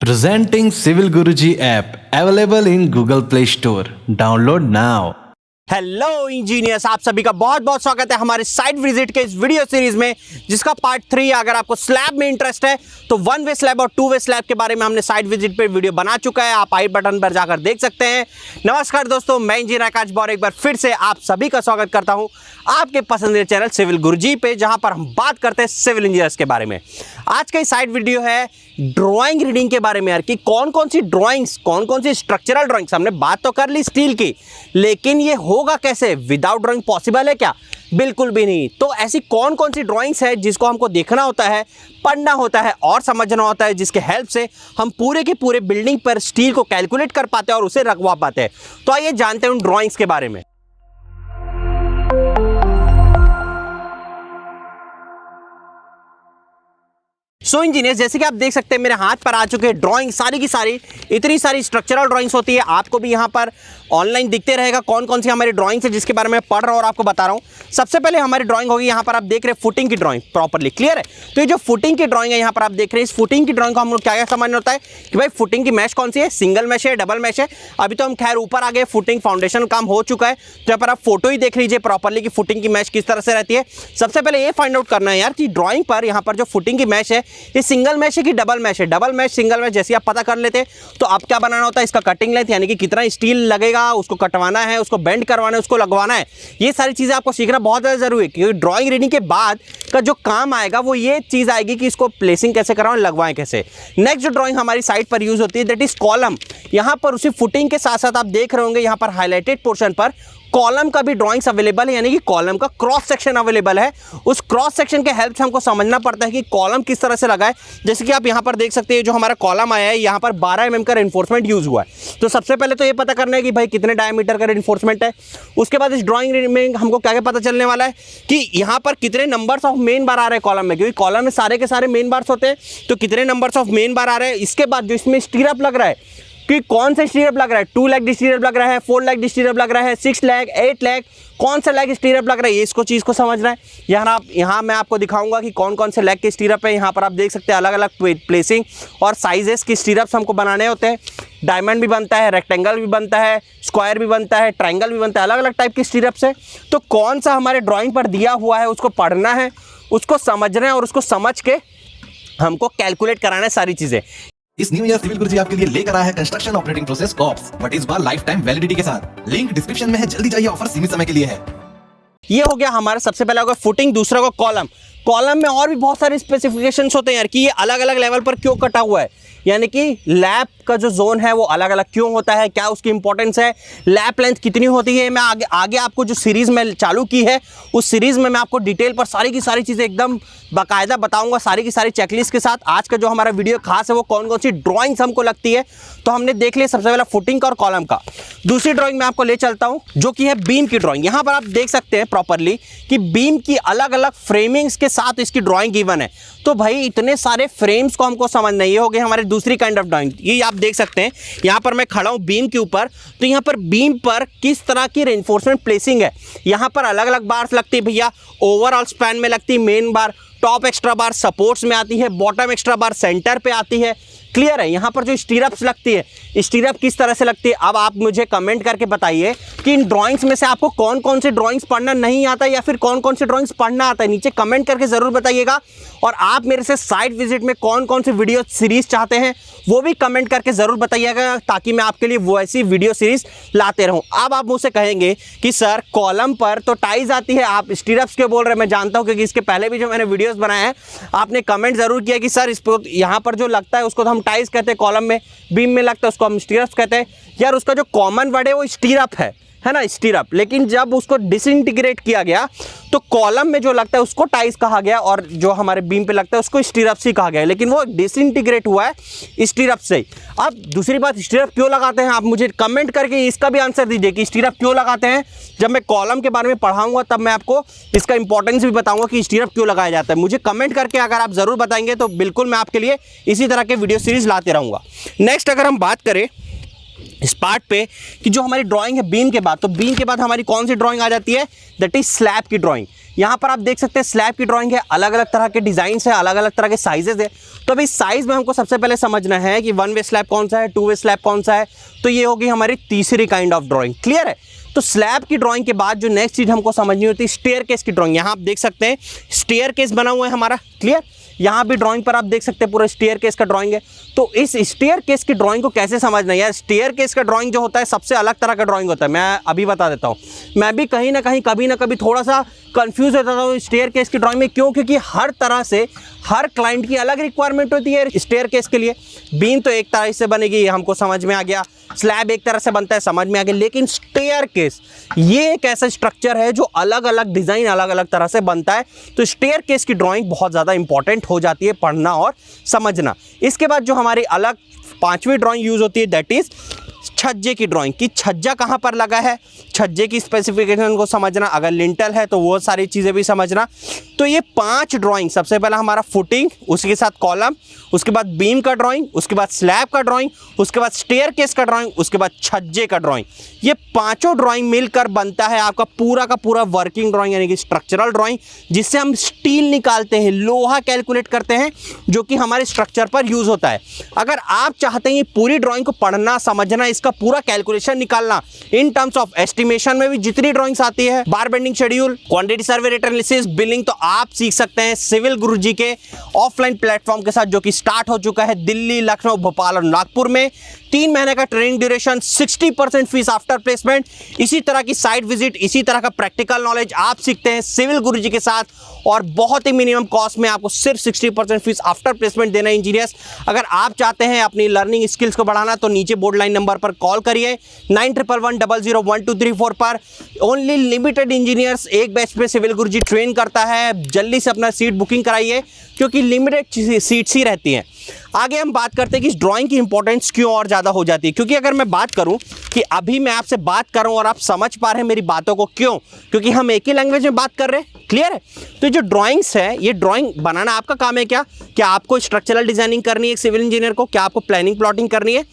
Presenting Civil Guruji app available in Google Play Store. Download now. Hello engineers, आप सभी का बहुत बहुत स्वागत है हमारे साइट विजिट के इस वीडियो सीरीज में, जिसका पार्ट 3। अगर आपको स्लैब में इंटरेस्ट है तो 1 वे स्लैब और 2 वे स्लैब के बारे में हमने साइट विजिट पे वीडियो बना चुका है। आप आई बटन पर जाकर देख सकते हैं। नमस्कार दोस्तों, मैं इंजीनियर आकाश बौर एक बार फिर से आप सभी का स्वागत करता हूं आपके पसंदीदा चैनल सिविल गुरुजी पे, जहां पर हम बात करते हैं सिविल इंजीनियर्स के बारे में। आज का साइट वीडियो है ड्राइंग रीडिंग के बारे में यार, कि कौन कौन सी ड्राइंग्स, कौन कौन सी स्ट्रक्चरल ड्राइंग्स। हमने बात तो कर ली स्टील की, लेकिन ये होगा कैसे? विदाउट ड्राइंग पॉसिबल है क्या? बिल्कुल भी नहीं। तो ऐसी कौन कौन सी ड्राइंग्स है जिसको हमको देखना होता है, पढ़ना होता है और समझना होता है, जिसके हेल्प से हम पूरे के पूरे बिल्डिंग पर स्टील को कैलकुलेट कर पाते हैं और उसे रखवा पाते हैं। तो आइए जानते हैं उन ड्राइंग्स के बारे में। सो इंजीनियर, जैसे कि आप देख सकते हैं मेरे हाथ पर आ चुके हैं ड्राइंग, सारी की सारी इतनी सारी स्ट्रक्चरल ड्राइंग्स होती है। आपको भी यहाँ पर ऑनलाइन दिखते रहेगा कौन कौन सी हमारी ड्राइंग्स है जिसके बारे में पढ़ रहा हूँ और आपको बता रहा हूँ। सबसे पहले हमारी ड्राइंग होगी, यहाँ पर आप देख रहे हैं फुटिंग की ड्राइंग प्रॉपरली क्लियर है। तो ये जो फुटिंग की ड्राइंग है यहाँ पर आप देख रहे हैं, इस फुटिंग की ड्राइंग को हम लोग क्या क्या समझना होता है कि भाई फुटिंग की मैश कौन सी है, सिंगल मैश है, डबल मैश है। अभी तो हम खैर ऊपर आ गए, फुटिंग फाउंडेशन काम हो चुका है। तो यहाँ पर आप फोटो ही देख लीजिए प्रॉपरली कि फुटिंग की मैश किस तरह से रहती है। सबसे पहले ये फाइंड आउट करना है यार कि ड्राइंग पर यहाँ पर जो फुटिंग की मैश है ये सिंगल मैश है कि डबल मैश है। डबल मैश सिंगल मैश जैसे आप पता कर लेते हैं तो आप क्या बनाना होता है, इसका कटिंग लेंथ यानी कि कितना स्टील लगेगा, उसको कटवाना है, उसको बेंड करवाना है, उसको लगवाना है। ये सारी चीजें आपको सीखना बहुत ज़्यादा जरूरी है, क्योंकि ड्राइंग रीडिंग के बाद का जो काम आएगा वो ये चीज आएगी कि इसको प्लेसिंग कैसे कराएं, लगवाएं कैसे। नेक्स्ट जो ड्राइंग हमारी साइट पर यूज होती है दैट इज कॉलम। यहाँ पर उसी फुटिंग के साथ साथ आप देख रहे होंगे यहाँ पर हाईलाइटेड पोर्शन पर कॉलम का भी ड्राइंग्स अवेलेबल है, यानी कि कॉलम का क्रॉस सेक्शन अवेलेबल है। उस क्रॉस सेक्शन के हेल्प से हमको समझना पड़ता है कि कॉलम किस तरह से लगा है। जैसे कि आप यहाँ पर देख सकते हैं जो हमारा कॉलम आया है यहाँ पर 12 mm का रेनफोर्समेंट यूज हुआ है। तो सबसे पहले तो ये पता करना है कि भाई कितने डायमीटर का रेनफोर्समेंट है। उसके बाद इस ड्राइंग में हमको क्या क्या पता चलने वाला है कि यहाँ पर कितने नंबर्स ऑफ मेन बार आ रहे हैं कॉलम में, क्योंकि कॉलम में सारे के सारे मेन बार्स होते हैं। तो कितने नंबर्स ऑफ मेन बार आ रहे हैं। इसके बाद जो इसमें स्टीरअप लग रहा है कि कौन सा स्टीरअप लग रहा है, 2 लेग स्टीरअप लग रहा है, 4 लेग स्टीरअप लग रहा है, 6 लेग, 8 लेग, कौन सा लेग स्टीरअप लग रहा है, ये इसको चीज़ को समझना है। यहाँ मैं आपको दिखाऊंगा कि कौन कौन से लेग के स्टीरअप है। यहाँ पर आप देख सकते हैं अलग अलग प्लेसिंग और साइजेस की स्टीरअप्स हमको बनाने होते हैं। डायमंड भी बनता है, रेक्टेंगल भी बनता है, स्क्वायर भी बनता है, ट्राइंगल भी बनता है, अलग अलग टाइप की स्टीरअप्स है। तो कौन सा हमारे ड्राइंग पर दिया हुआ है उसको पढ़ना है, उसको समझना है और उसको समझ के हमको कैलकुलेट कराना है सारी चीज़ें। इस न्यू ईयर सिविल गुरुजी आपके लिए लेकर आया है construction operating process cops, but इस बार लाइफ टाइम वैलिडिटी के साथ। लिंक डिस्क्रिप्शन में है, जल्दी जाइए, ऑफर सीमित समय के लिए है। ये हो गया हमारा सबसे पहला होगा फुटिंग, दूसरा होगा कॉलम। कॉलम में और भी बहुत सारे स्पेसिफिकेशंस होते हैं यार कि ये अलग अलग लेवल पर क्यों कटा हुआ है, यानी कि लैप का जो जोन है वो अलग अलग क्यों होता है, क्या उसकी इंपॉर्टेंस है, लैप लेंथ कितनी होती है। मैं आगे आपको जो सीरीज में चालू की है उस सीरीज में मैं आपको डिटेल पर सारी की सारी चीज़ें एकदम बाकायदा बताऊंगा, सारी की सारी चेकलिस्ट के साथ। आज का जो हमारा वीडियो खास है वो कौन कौन सी ड्राइंग्स हमको लगती है, तो हमने देख लिया सबसे पहला फुटिंग का और कॉलम का। दूसरी ड्राइंग में आपको ले चलता हूँ जो कि है बीम की ड्राइंग। यहाँ पर आप देख सकते हैं प्रॉपरली कि बीम की अलग अलग फ्रेमिंग्स के साथ इसकी ड्राइंग गिवन है। तो भाई इतने सारे फ्रेम्स को हमको समझना है। ये हो गई हमारी दूसरी काइंड ऑफ ड्राइंग। ये आप देख सकते हैं यहाँ पर मैं खड़ा हूँ बीम के ऊपर, तो यहाँ पर बीम पर किस तरह की रेनफोर्समेंट प्लेसिंग है। यहाँ पर अलग अलग बार्स लगती है भैया, ओवरऑल स्पैन में लगती है मेन बार, टॉप एक्स्ट्रा बार सपोर्ट्स में आती है, बॉटम एक्स्ट्रा बार सेंटर पे आती है। क्लियर है। यहाँ पर जो स्टीरअप्स लगती है, स्टीरअप किस तरह से लगती है। अब आप मुझे कमेंट करके बताइए कि इन ड्राइंग्स में से आपको कौन कौन से ड्राइंग्स पढ़ना नहीं आता है या फिर कौन कौन से ड्राइंग्स पढ़ना आता है, नीचे कमेंट करके ज़रूर बताइएगा। और आप मेरे से साइट विजिट में कौन कौन सी वीडियो सीरीज़ चाहते हैं वो भी कमेंट करके ज़रूर बताइएगा, ताकि मैं आपके लिए वो ऐसी वीडियो सीरीज़ लाते रहूँ। अब आप मुझसे कहेंगे कि सर कॉलम पर तो टाइज आती है, आप स्टीरअप्स क्यों बोल रहे हैं। मैं जानता हूँ क्योंकि इसके पहले भी जो मैंने वीडियोज़ बनाए हैं आपने कमेंट ज़रूर किया कि सर इसको यहाँ पर जो लगता है उसको तो हम टाइज कहते हैं, कॉलम में बीम में लगता है उसको हम स्टीरअप्स कहते हैं। यार उसका जो कॉमन वर्ड है वो स्टीरअप है ना, स्टीरअप। लेकिन जब उसको डिसइंटीग्रेट किया गया तो कॉलम में जो लगता है उसको टाइज कहा गया और जो हमारे बीम पे लगता है उसको स्टीरअप्स ही कहा गया, लेकिन वो डिसइंटीग्रेट हुआ है स्टीरअप से। अब दूसरी बात, स्टीरअप क्यों लगाते हैं, आप मुझे कमेंट करके इसका भी आंसर दीजिए कि स्टीरअप क्यों लगाते हैं। जब मैं कॉलम के बारे में पढ़ाऊंगा तब मैं आपको इसका इंपॉर्टेंस भी बताऊंगा कि स्टीरअप क्यों लगाया जाता है। मुझे कमेंट करके अगर आप ज़रूर बताएंगे तो बिल्कुल मैं आपके लिए इसी तरह के वीडियो सीरीज़ लाते रहूँगा। नेक्स्ट अगर हम बात करें इस पार्ट पे कि जो हमारी ड्राइंग है बीम के बाद, तो बीम के बाद हमारी कौन सी ड्राइंग आ जाती है, दैट इज स्लैब की ड्राइंग। यहाँ पर आप देख सकते हैं स्लैब की ड्राइंग है, अलग अलग तरह के डिजाइन है, अलग अलग तरह के साइजेस है। तो अभी साइज में हमको सबसे पहले समझना है कि 1 वे स्लैब कौन सा है, 2 वे स्लैब कौन सा है। तो ये होगी हमारी तीसरी काइंड ऑफ ड्राइंग। क्लियर है। तो स्लैब की ड्राइंग के बाद जो नेक्स्ट चीज हमको समझनी होती है स्टेयरकेस की ड्राइंग। यहाँ आप देख सकते हैं स्टेयरकेस बना हुआ है हमारा। क्लियर। यहाँ भी ड्राइंग पर आप देख सकते हैं पूरा स्टेयरकेस का ड्राइंग है। तो इस स्टेयरकेस की ड्राइंग को कैसे समझना है यार। स्टेयरकेस का ड्राइंग जो होता है सबसे अलग तरह का ड्राइंग होता है। मैं अभी बता देता हूँ, मैं भी कहीं ना कहीं कभी ना कभी थोड़ा सा कंफ्यूज होता था स्टेयरकेस की ड्राइंग में। क्यों? क्योंकि हर तरह से हर क्लाइंट की अलग रिक्वायरमेंट होती है स्टेयरकेस के लिए। बीम तो एक तरह से बनेगी, ये हमको समझ में आ गया। स्लैब एक तरह से बनता है, समझ में आ गया। लेकिन स्टेयरकेस ये एक ऐसा स्ट्रक्चर है जो अलग अलग डिजाइन अलग अलग तरह से बनता है। तो स्टेयरकेस की ड्राइंग बहुत ज़्यादा इंपॉर्टेंट हो जाती है पढ़ना और समझना। इसके बाद जो हमारी अलग 5वीं ड्राइंग यूज होती है दैट इज छज्जे की ड्राइंग। कि छज्जा कहाँ पर लगा है, छज्जे की स्पेसिफिकेशन को समझना, अगर लिंटल है तो वो सारी चीज़ें भी समझना। तो ये 5 ड्राइंग, सबसे पहला हमारा फुटिंग, उसके साथ कॉलम, उसके बाद बीम का ड्राइंग, उसके बाद स्लैब का ड्राइंग, उसके बाद स्टेयरकेस का ड्राइंग, उसके बाद छज्जे का ड्राइंग। ये 5 ड्राइंग मिलकर बनता है आपका पूरा का पूरा वर्किंग ड्राइंग यानी कि स्ट्रक्चरल ड्राइंग, जिससे हम स्टील निकालते हैं, लोहा कैलकुलेट करते हैं जो कि हमारे स्ट्रक्चर पर यूज होता है। अगर आप चाहते हैं ये पूरी ड्राइंग को पढ़ना समझना, इसका पूरा कैलकुलेशन निकालना इन टर्म्स ऑफ एस्टिमेशन में भी जितनी ड्राइंग्स आती है, बार bending schedule, quantity survey rate analysis, billing, तो आप सीख सकते हैं सिविल गुरुजी के ऑफलाइन प्लेटफॉर्म के साथ जो कि स्टार्ट हो चुका है दिल्ली, लखनऊ, भोपाल और नागपुर में। 3 महीने का training duration, 60% fees after placement, इसी तरह की साइट विजिट, इसी तरह का प्रैक्टिकल नॉलेज आप सीखते हैं सिविल गुरुजी के साथ और बहुत ही मिनिमम कॉस्ट में आपको सिर्फ 60% फीस आफ्टर प्लेसमेंट देना है इंजीनियर्स। अगर आप चाहते हैं अपनी लर्निंग स्किल्स को बढ़ाना तो नीचे बोर्ड लाइन नंबर पर कॉल करिए 9111001234 पर। ओनली लिमिटेड इंजीनियर्स एक बैच में सिविल गुरुजी ट्रेन करता है। जल्दी से अपना सीट बुकिंग कराइए क्योंकि लिमिटेड सीट्स ही रहती हैं। आगे हम बात करते हैं कि इस ड्राइंग की इंपॉर्टेंस क्यों और ज़्यादा हो जाती है। क्योंकि अगर मैं बात करूं कि अभी मैं आपसे बात कर रहा हूं और आप समझ पा रहे हैं मेरी बातों को, क्यों? क्योंकि हम एक ही लैंग्वेज में बात कर रहे हैं। क्लियर है। तो जो ड्राइंग्स है, ये ड्राइंग बनाना आपका काम है। क्या आपको स्ट्रक्चरल डिजाइनिंग करनी है सिविल इंजीनियर को? क्या आपको प्लानिंग प्लॉटिंग करनी है?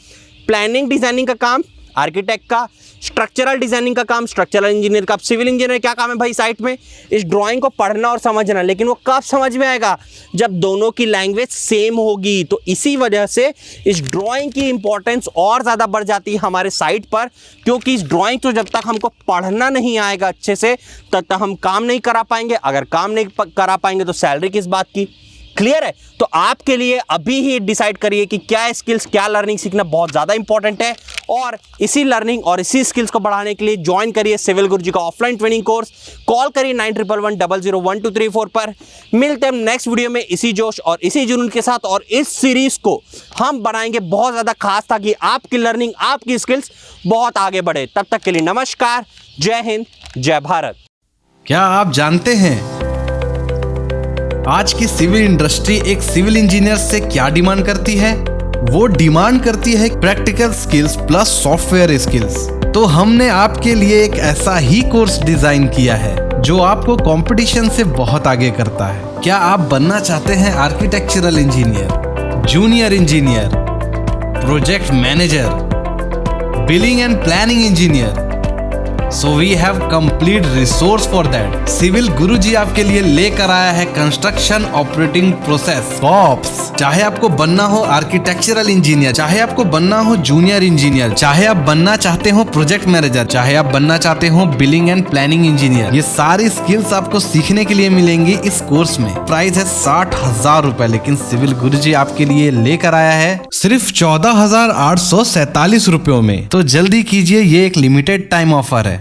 प्लानिंग डिजाइनिंग का काम आर्किटेक्ट का, स्ट्रक्चरल डिजाइनिंग का काम स्ट्रक्चरल इंजीनियर का। सिविल इंजीनियर क्या काम है भाई साइट में? इस ड्राइंग को पढ़ना और समझना। लेकिन वो कब समझ में आएगा? जब दोनों की लैंग्वेज सेम होगी। तो इसी वजह से इस ड्राइंग की इंपॉर्टेंस और ज़्यादा बढ़ जाती है हमारे साइट पर, क्योंकि इस ड्राइंग तो जब तक हमको पढ़ना नहीं आएगा अच्छे से तब तक हम काम नहीं करा पाएंगे। अगर काम नहीं करा पाएंगे तो सैलरी किस बात की? क्लियर है। तो आपके लिए अभी ही डिसाइड करिए कि क्या स्किल्स, क्या लर्निंग सीखना बहुत ज़्यादा इंपॉर्टेंट है और इसी लर्निंग और इसी स्किल्स को बढ़ाने के लिए ज्वाइन करिए सिविल गुरुजी का ऑफलाइन ट्रेनिंग कोर्स। कॉल करिए 9111001234 पर। मिलते हैं नेक्स्ट वीडियो में इसी जोश और इसी जुनून के साथ और इस सीरीज को हम बनाएंगे बहुत ज़्यादा खास ताकि आपकी लर्निंग, आपकी स्किल्स बहुत आगे बढ़े। तब तक के लिए नमस्कार, जय हिंद, जय भारत। क्या आप जानते हैं आज की सिविल इंडस्ट्री एक सिविल इंजीनियर से क्या डिमांड करती है? वो डिमांड करती है practical skills plus software skills. तो हमने आपके लिए एक ऐसा ही कोर्स डिजाइन किया है जो आपको कंपटीशन से बहुत आगे करता है। क्या आप बनना चाहते हैं architectural engineer, junior engineer, project manager, billing and planning engineer? So we have complete resource for that. Civil गुरुजी आपके लिए लेकर आया है कंस्ट्रक्शन ऑपरेटिंग प्रोसेस कॉप्स। चाहे आपको बनना हो आर्किटेक्चरल इंजीनियर, चाहे आपको बनना हो जूनियर इंजीनियर, चाहे आप बनना चाहते हो प्रोजेक्ट मैनेजर, चाहे आप बनना चाहते हो बिलिंग एंड प्लानिंग इंजीनियर, ये सारी स्किल्स आपको सीखने के लिए मिलेंगी इस कोर्स में। प्राइस है 60,000 रुपए, लेकिन सिविल गुरुजी आपके लिए लेकर आया है सिर्फ 14,847 रुपयों में। तो जल्दी कीजिए, ये एक लिमिटेड टाइम ऑफर है।